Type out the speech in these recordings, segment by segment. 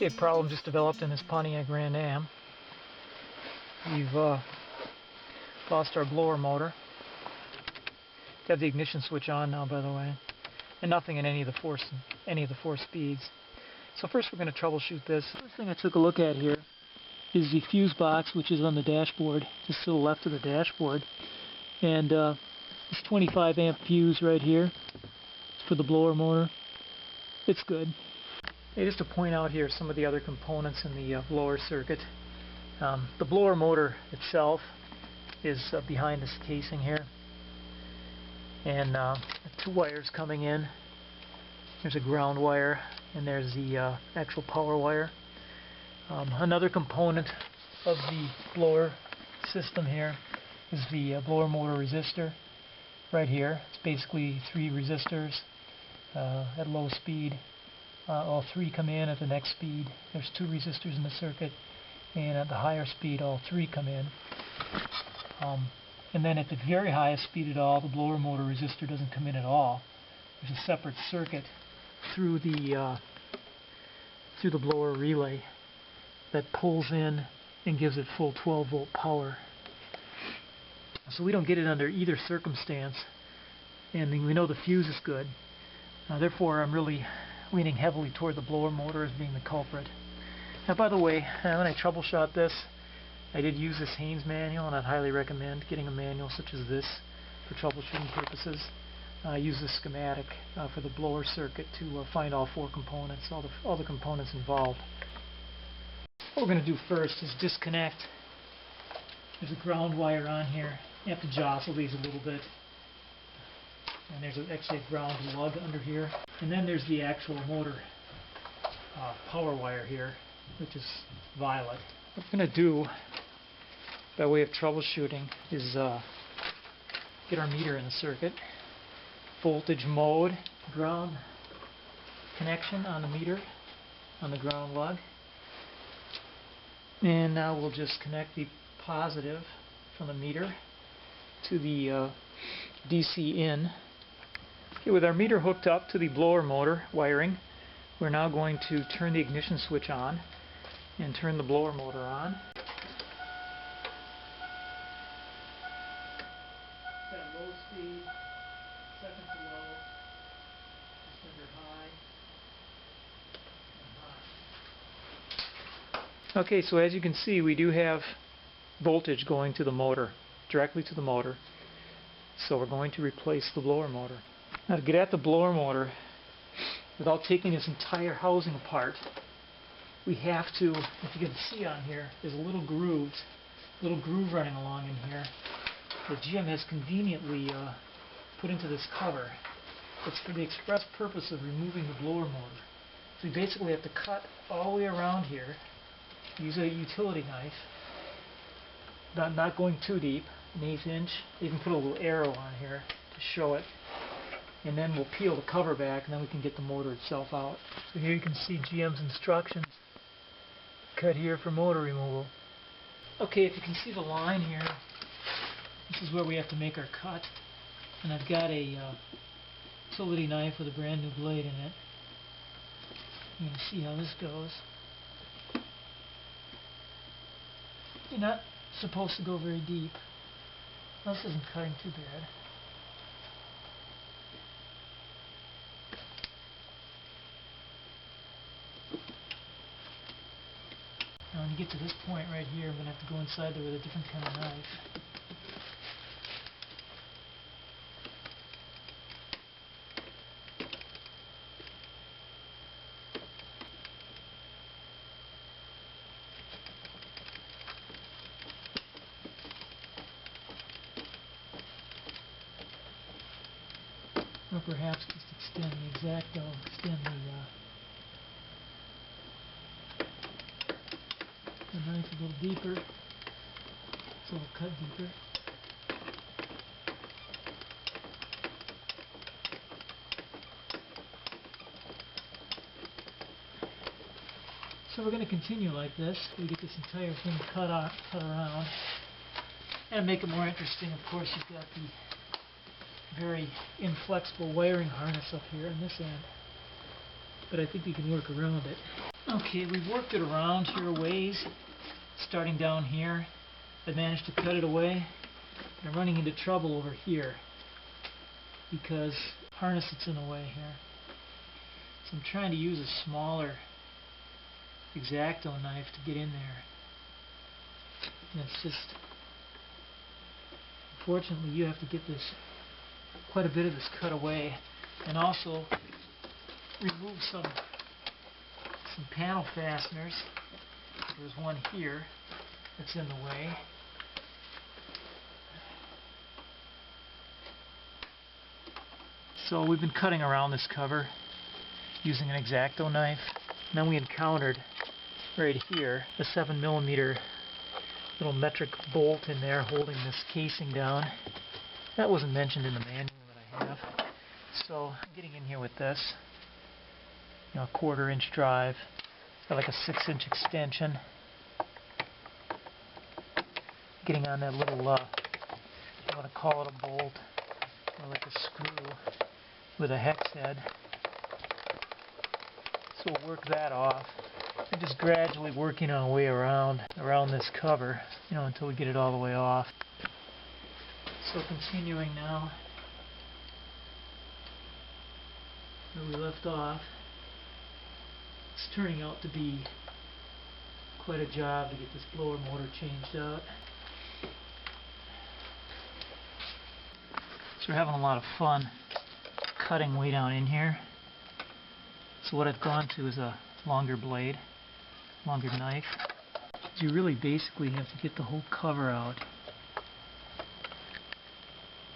Okay, a problem just developed in this Pontiac Grand Am. We've lost our blower motor. Got the ignition switch on now, by the way, and nothing in any of the four speeds. So first we're going to troubleshoot this. First thing I took a look at here is the fuse box, which is on the dashboard, just to the left of the dashboard. And this 25 amp fuse right here for the blower motor. It's good. Hey, just to point out here some of the other components in the blower circuit. The blower motor itself is behind this casing here, and two wires coming in. There's a ground wire and there's the actual power wire. Another component of the blower system here is the blower motor resistor right here. It's basically 3 resistors at low speed. All 3 come in at the next speed. There's 2 resistors in the circuit, and at the higher speed all 3 come in. And then at the very highest speed at all, the blower motor resistor doesn't come in at all. There's a separate circuit through the blower relay that pulls in and gives it full 12 volt power. So we don't get it under either circumstance, and we know the fuse is good. Therefore I'm really leaning heavily toward the blower motor as being the culprit. Now, by the way, when I troubleshot this, I did use this Haynes manual, and I'd highly recommend getting a manual such as this for troubleshooting purposes. I use this schematic for the blower circuit to find all 4 components, all the components involved. What we're going to do first is disconnect. There's a ground wire on here. You have to jostle these a little bit. And there's actually a ground lug under here. And then there's the actual motor power wire here, which is violet. What we're going to do by way of troubleshooting is get our meter in the circuit. Voltage mode, ground connection on the meter, on the ground lug. And now we'll just connect the positive from the meter to the DC in. Okay, with our meter hooked up to the blower motor wiring, we're now going to turn the ignition switch on and turn the blower motor on. At low speed, second to low, just under high, and high. Okay, so as you can see, we do have voltage going to the motor, directly to the motor. So we're going to replace the blower motor. Now, to get at the blower motor without taking this entire housing apart, we have to, if you can see on here, there's a little groove running along in here that Jim has conveniently put into this cover. It's for the express purpose of removing the blower motor. So we basically have to cut all the way around here, use a utility knife, not going too deep, an 1/8 inch. You can put a little arrow on here to show it. And then we'll peel the cover back, and then we can get the motor itself out. So here you can see GM's instructions. Cut here for motor removal. Okay, if you can see the line here, this is where we have to make our cut. And I've got a utility knife with a brand new blade in it. You can see how this goes. You're not supposed to go very deep. This isn't cutting too bad. Now when you get to this point right here, I'm going to have to go inside there with a different kind of knife. Or perhaps just extend the X-Acto, extend the knife a little deeper, so it'll cut deeper. So we're going to continue like this. We get this entire thing cut around. And to make it more interesting, of course, you've got the very inflexible wiring harness up here on this end, but I think you can work around it. Okay, we've worked it around here a ways. Starting down here, I managed to cut it away. I'm running into trouble over here because the harness that's in the way here. So I'm trying to use a smaller X-Acto knife to get in there. And it's just, unfortunately, you have to get this, quite a bit of this cut away, and also remove some panel fasteners. There's one here that's in the way. So we've been cutting around this cover using an X-Acto knife. And then we encountered right here a 7mm little metric bolt in there holding this casing down. That wasn't mentioned in the manual that I have. So I'm getting in here with this, a 1/4 inch drive, got like a 6-inch extension. Getting on that little, I want to call it a bolt, or like a screw with a hex head. So we'll work that off, and just gradually working our way around this cover, until we get it all the way off. So continuing now, where we left off, it's turning out to be quite a job to get this blower motor changed out. So we're having a lot of fun cutting way down in here. So what I've gone to is a longer blade, longer knife. You really basically have to get the whole cover out.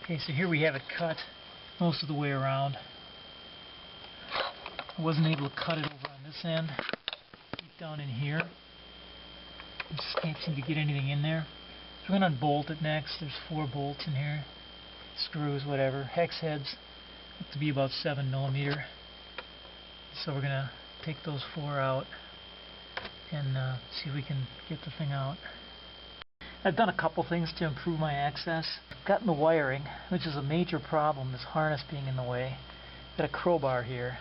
Okay, so here we have it cut most of the way around. I wasn't able to cut it over on this end, deep down in here. I just can't seem to get anything in there. So we're going to unbolt it next. There's 4 bolts in here, screws, whatever. Hex heads have to be about 7mm. So we're going to take those 4 out and see if we can get the thing out. I've done a couple things to improve my access. I've gotten the wiring, which is a major problem, this harness being in the way. Got a crowbar here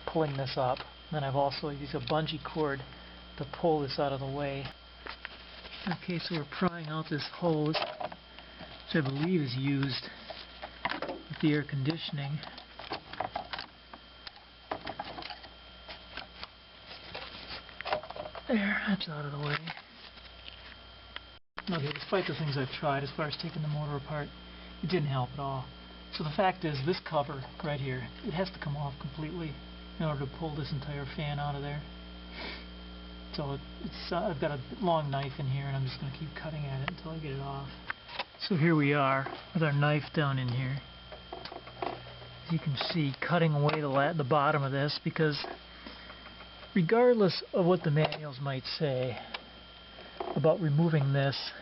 pulling this up. Then I've also used a bungee cord to pull this out of the way. Okay, so we're prying out this hose, which I believe is used with the air conditioning. There, that's out of the way. Okay, despite the things I've tried as far as taking the motor apart, it didn't help at all. So the fact is, this cover right here, it has to come off completely in order to pull this entire fan out of there. So I've got a long knife in here, and I'm just going to keep cutting at it until I get it off. So here we are with our knife down in here. As you can see, cutting away the bottom of this, because regardless of what the manuals might say about removing this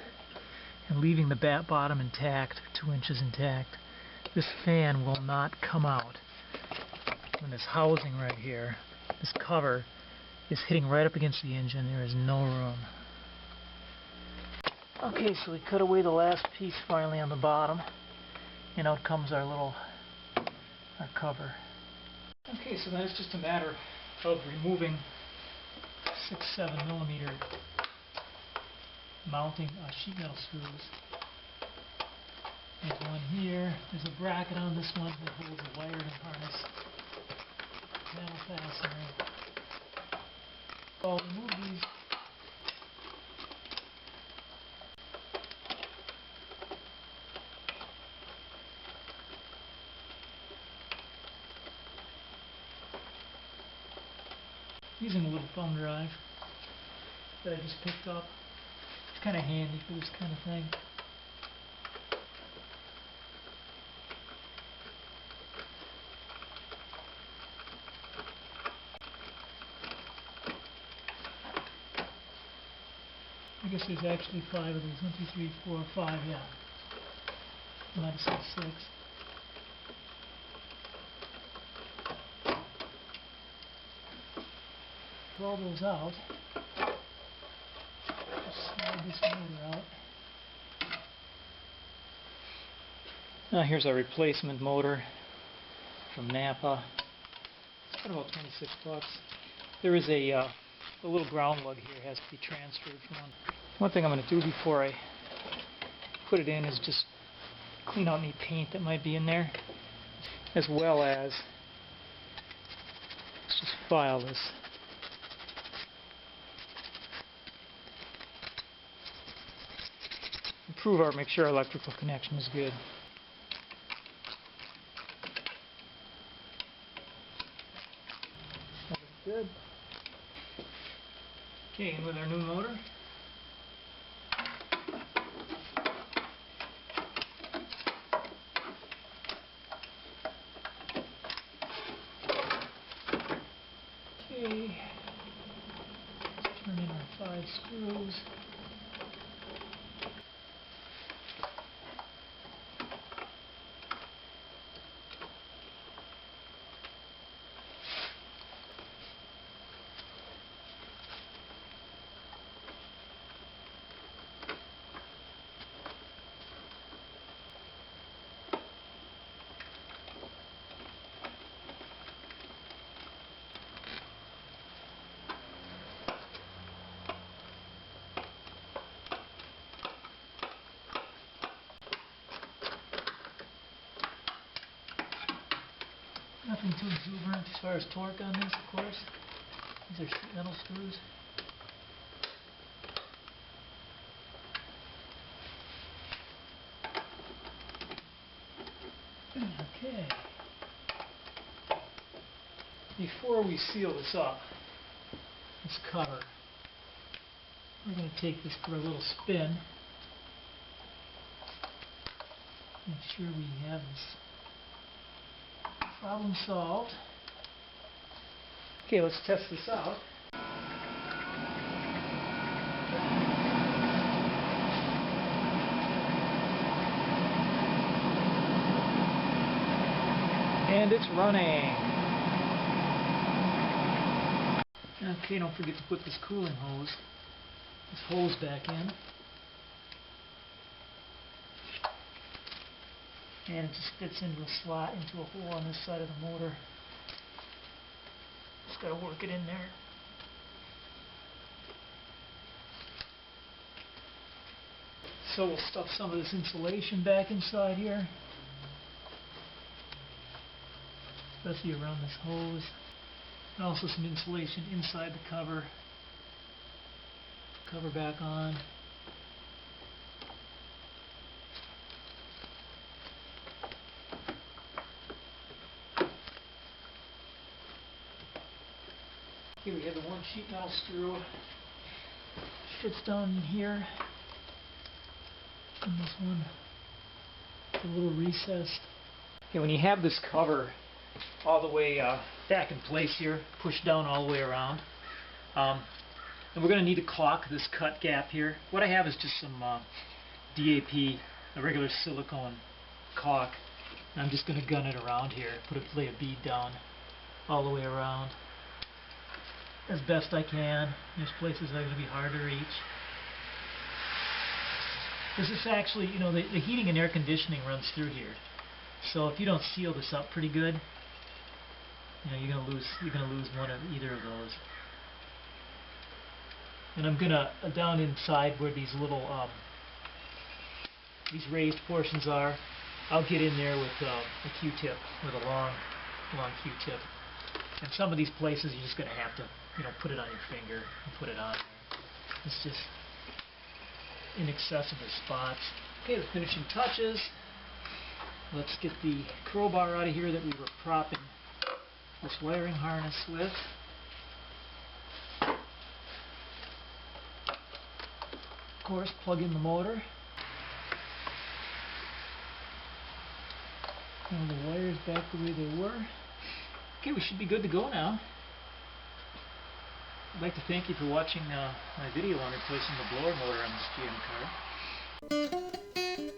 and leaving the bottom intact, 2 inches intact, this fan will not come out when this housing right here, this cover, is hitting right up against the engine. There is no room. Okay, so we cut away the last piece finally on the bottom, and out comes our cover. Okay, so then it's just a matter of removing 6-7mm mounting sheet metal screws. There's one here. There's a bracket on this one that holds a wiring harness. Panel fastener. I'll remove these. Using a little thumb drive that I just picked up. It's kind of handy for this kind of thing. I guess there's actually 5 of these. 1, 2, 3, 4, 5, yeah. I might have said 6. Pull all those out. Just slide this motor out. Now here's our replacement motor from Napa. It's about $26. There is a little ground lug here has to be transferred from one. One thing I'm going to do before I put it in is just clean out any paint that might be in there, as well as let's just file this. Make sure our electrical connection is good. That looks good. Okay, and with our new motor. Okay, let's turn in our 5 screws. Nothing too exuberant as far as torque on this, of course. These are sheet metal screws. Okay. Before we seal this up, this cover, we're going to take this for a little spin. Make sure we have this problem solved. Okay, let's test this out. And it's running. Okay, don't forget to put this cooling hose, this hose back in. And it just fits into a slot, into a hole on this side of the motor. Just gotta work it in there. So we'll stuff some of this insulation back inside here, especially around this hose. And also some insulation inside the cover. Cover back on. Okay, we have the one sheet metal screw, fits down in here, and this one, a little recessed. Okay, when you have this cover all the way back in place here, pushed down all the way around, and we're going to need to caulk this cut gap here. What I have is just some DAP, a regular silicone caulk, and I'm just going to gun it around here, lay a bead down all the way around as best I can. There's places that are going to be hard to reach. This is actually, you know, the heating and air conditioning runs through here. So if you don't seal this up pretty good, you know, you're gonna lose one of either of those. And I'm gonna down inside where these little these raised portions are, I'll get in there with a Q-tip, with a long Q-tip. And some of these places you're just gonna have to, you know, put it on your finger and put it on there. It's just inaccessible spots. Okay, the finishing touches. Let's get the crowbar out of here that we were propping this wiring harness with. Of course, plug in the motor. And the wires back the way they were. Okay, we should be good to go now. I'd like to thank you for watching my video on replacing the blower motor on this GM car.